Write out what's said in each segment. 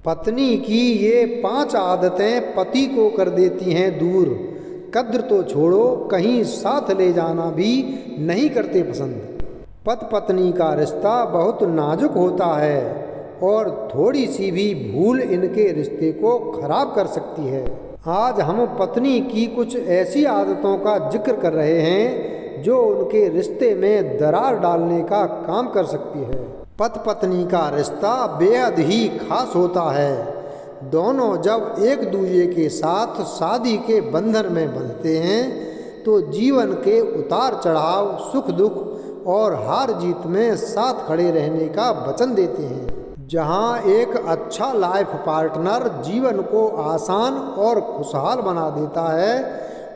पत्नी की ये 5 आदतें पति को कर देती हैं दूर। कद्र तो छोड़ो, कहीं साथ ले जाना भी नहीं करते पसंद। पति पत्नी का रिश्ता बहुत नाजुक होता है और थोड़ी सी भी भूल इनके रिश्ते को खराब कर सकती है। आज हम पत्नी की कुछ ऐसी आदतों का जिक्र कर रहे हैं जो उनके रिश्ते में दरार डालने का काम कर सकती है। पति पत्नी का रिश्ता बेहद ही खास होता है। दोनों जब एक दूसरे के साथ शादी के बंधन में बंधते हैं तो जीवन के उतार चढ़ाव, सुख दुख और हार जीत में साथ खड़े रहने का वचन देते हैं। जहां एक अच्छा लाइफ पार्टनर जीवन को आसान और खुशहाल बना देता है,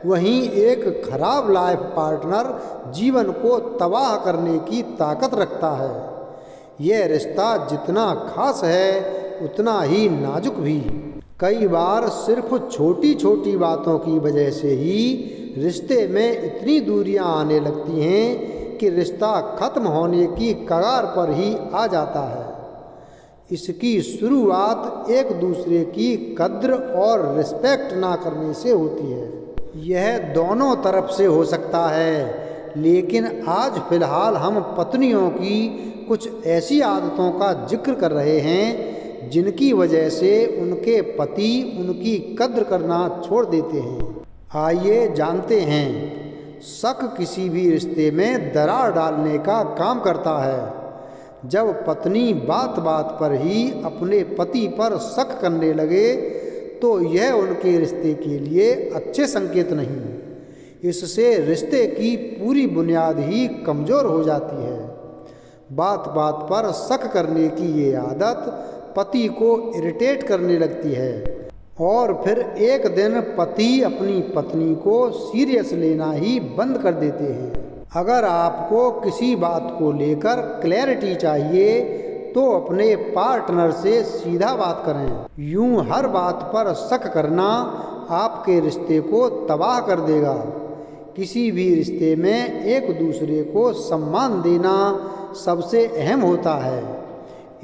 वहीं एक खराब लाइफ पार्टनर जीवन को तबाह करने की ताकत रखता है। यह रिश्ता जितना खास है उतना ही नाजुक भी। कई बार सिर्फ छोटी छोटी बातों की वजह से ही रिश्ते में इतनी दूरियां आने लगती हैं कि रिश्ता खत्म होने की कगार पर ही आ जाता है। इसकी शुरुआत एक दूसरे की कद्र और रिस्पेक्ट ना करने से होती है। यह दोनों तरफ से हो सकता है, लेकिन आज फिलहाल हम पत्नियों की कुछ ऐसी आदतों का जिक्र कर रहे हैं जिनकी वजह से उनके पति उनकी कद्र करना छोड़ देते हैं। आइए जानते हैं। शक किसी भी रिश्ते में दरार डालने का काम करता है। जब पत्नी बात बात पर ही अपने पति पर शक करने लगे तो यह उनके रिश्ते के लिए अच्छे संकेत नहीं। इससे रिश्ते की पूरी बुनियाद ही कमज़ोर हो जाती है। बात बात पर शक करने की ये आदत पति को इरिटेट करने लगती है और फिर एक दिन पति अपनी पत्नी को सीरियस लेना ही बंद कर देते हैं। अगर आपको किसी बात को लेकर क्लैरिटी चाहिए तो अपने पार्टनर से सीधा बात करें। यूं हर बात पर शक करना आपके रिश्ते को तबाह कर देगा। किसी भी रिश्ते में एक दूसरे को सम्मान देना सबसे अहम होता है।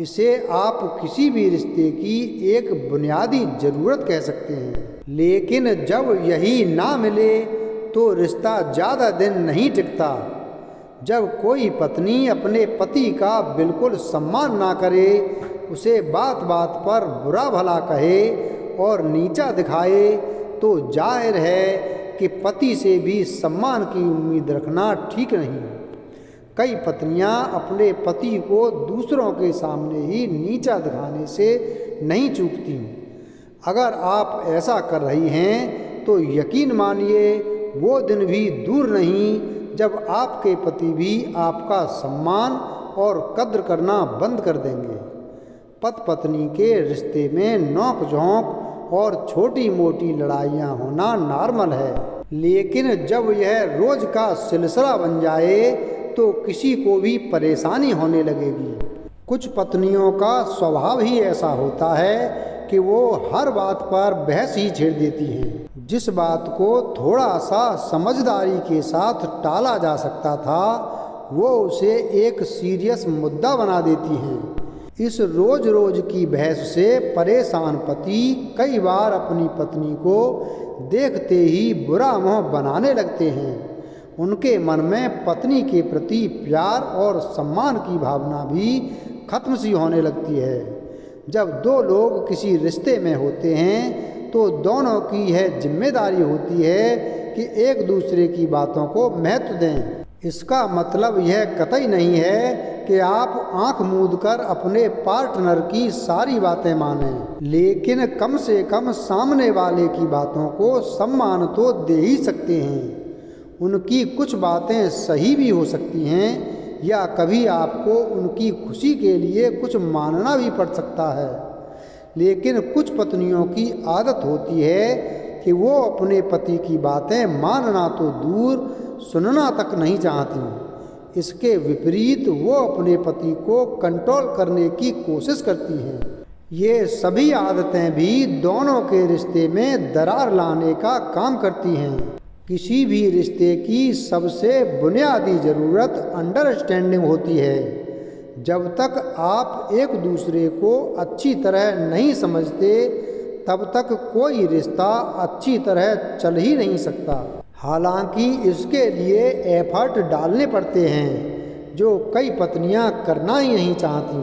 इसे आप किसी भी रिश्ते की एक बुनियादी ज़रूरत कह सकते हैं। लेकिन जब यही ना मिले तो रिश्ता ज़्यादा दिन नहीं टिकता। जब कोई पत्नी अपने पति का बिल्कुल सम्मान ना करे, उसे बात बात पर बुरा भला कहे और नीचा दिखाए, तो जाहिर है कि पति से भी सम्मान की उम्मीद रखना ठीक नहीं। कई पत्नियां अपने पति को दूसरों के सामने ही नीचा दिखाने से नहीं चूकती। अगर आप ऐसा कर रही हैं तो यकीन मानिए वो दिन भी दूर नहीं जब आपके पति भी आपका सम्मान और कद्र करना बंद कर देंगे। पति पत्नी के रिश्ते में नोक झोंक और छोटी मोटी लड़ाइयाँ होना नॉर्मल है, लेकिन जब यह रोज का सिलसिला बन जाए तो किसी को भी परेशानी होने लगेगी। कुछ पत्नियों का स्वभाव ही ऐसा होता है कि वो हर बात पर बहस ही छेड़ देती हैं। जिस बात को थोड़ा सा समझदारी के साथ टाला जा सकता था, वो उसे एक सीरियस मुद्दा बना देती हैं। इस रोज रोज की बहस से परेशान पति कई बार अपनी पत्नी को देखते ही बुरा मुँह बनाने लगते हैं। उनके मन में पत्नी के प्रति प्यार और सम्मान की भावना भी खत्म सी होने लगती है। जब दो लोग किसी रिश्ते में होते हैं तो दोनों की यह जिम्मेदारी होती है कि एक दूसरे की बातों को महत्व दें। इसका मतलब यह कतई नहीं है कि आप आंख मूंद कर अपने पार्टनर की सारी बातें मानें, लेकिन कम से कम सामने वाले की बातों को सम्मान तो दे ही सकते हैं। उनकी कुछ बातें सही भी हो सकती हैं या कभी आपको उनकी खुशी के लिए कुछ मानना भी पड़ सकता है, लेकिन कुछ पत्नियों की आदत होती है कि वो अपने पति की बातें मानना तो दूर सुनना तक नहीं चाहती। इसके विपरीत वो अपने पति को कंट्रोल करने की कोशिश करती हैं। ये सभी आदतें भी दोनों के रिश्ते में दरार लाने का काम करती हैं। किसी भी रिश्ते की सबसे बुनियादी ज़रूरत अंडरस्टैंडिंग होती है। जब तक आप एक दूसरे को अच्छी तरह नहीं समझते तब तक कोई रिश्ता अच्छी तरह चल ही नहीं सकता। हालांकि इसके लिए एफर्ट डालने पड़ते हैं जो कई पत्नियां करना ही नहीं चाहती।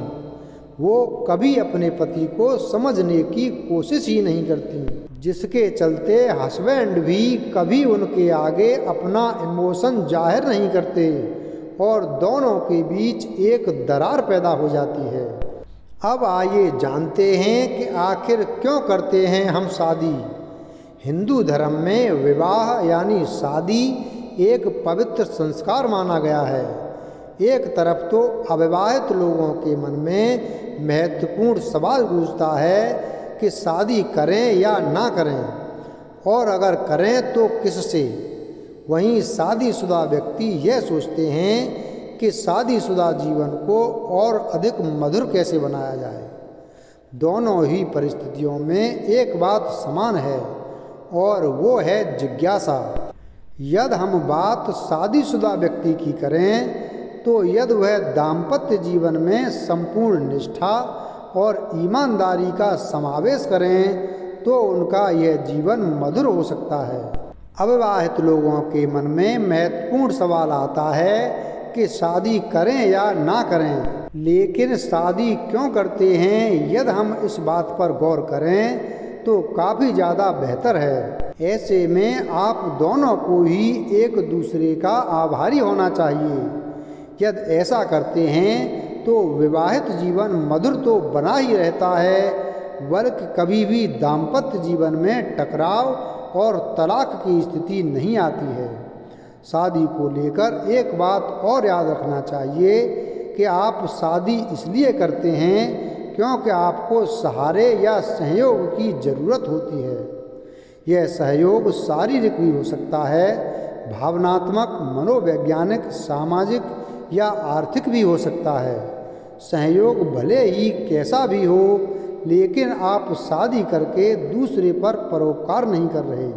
वो कभी अपने पति को समझने की कोशिश ही नहीं करती, जिसके चलते हस्बैंड भी कभी उनके आगे अपना इमोशन जाहिर नहीं करते और दोनों के बीच एक दरार पैदा हो जाती है। अब आइए जानते हैं कि आखिर क्यों करते हैं हम शादी। हिंदू धर्म में विवाह यानी शादी एक पवित्र संस्कार माना गया है। एक तरफ तो अविवाहित लोगों के मन में महत्वपूर्ण सवाल गूंजता है कि शादी करें या ना करें, और अगर करें तो किससे। वहीं शादीशुदा व्यक्ति यह सोचते हैं कि शादीशुदा जीवन को और अधिक मधुर कैसे बनाया जाए। दोनों ही परिस्थितियों में एक बात समान है और वो है जिज्ञासा। यदि हम बात शादीशुदा व्यक्ति की करें तो यदि वह दाम्पत्य जीवन में संपूर्ण निष्ठा और ईमानदारी का समावेश करें तो उनका यह जीवन मधुर हो सकता है। अविवाहित लोगों के मन में महत्वपूर्ण सवाल आता है कि शादी करें या ना करें। लेकिन शादी क्यों करते हैं, यदि हम इस बात पर गौर करें तो काफ़ी ज़्यादा बेहतर है। ऐसे में आप दोनों को ही एक दूसरे का आभारी होना चाहिए। यदि ऐसा करते हैं तो विवाहित जीवन मधुर तो बना ही रहता है, बल्कि कभी भी दाम्पत्य जीवन में टकराव और तलाक की स्थिति नहीं आती है। शादी को लेकर एक बात और याद रखना चाहिए कि आप शादी इसलिए करते हैं क्योंकि आपको सहारे या सहयोग की ज़रूरत होती है। यह सहयोग शारीरिक भी हो सकता है, भावनात्मक, मनोवैज्ञानिक, सामाजिक या आर्थिक भी हो सकता है। सहयोग भले ही कैसा भी हो, लेकिन आप शादी करके दूसरे पर परोपकार नहीं कर रहे।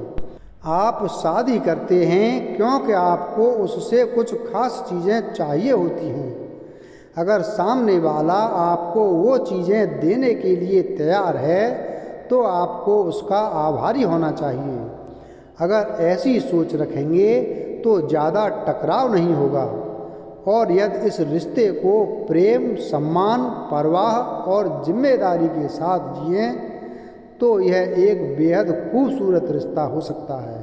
आप शादी करते हैं क्योंकि आपको उससे कुछ खास चीज़ें चाहिए होती हैं। अगर सामने वाला आपको वो चीज़ें देने के लिए तैयार है तो आपको उसका आभारी होना चाहिए। अगर ऐसी सोच रखेंगे तो ज़्यादा टकराव नहीं होगा, और यदि इस रिश्ते को प्रेम, सम्मान, परवाह और जिम्मेदारी के साथ जिएं तो यह एक बेहद खूबसूरत रिश्ता हो सकता है।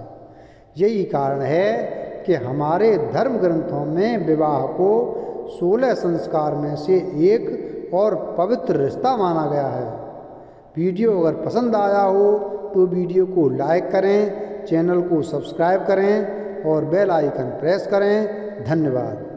यही कारण है कि हमारे धर्म ग्रंथों में विवाह को 16 संस्कार में से एक और पवित्र रिश्ता माना गया है। वीडियो अगर पसंद आया हो तो वीडियो को लाइक करें, चैनल को सब्सक्राइब करें और बेल आइकन प्रेस करें। धन्यवाद।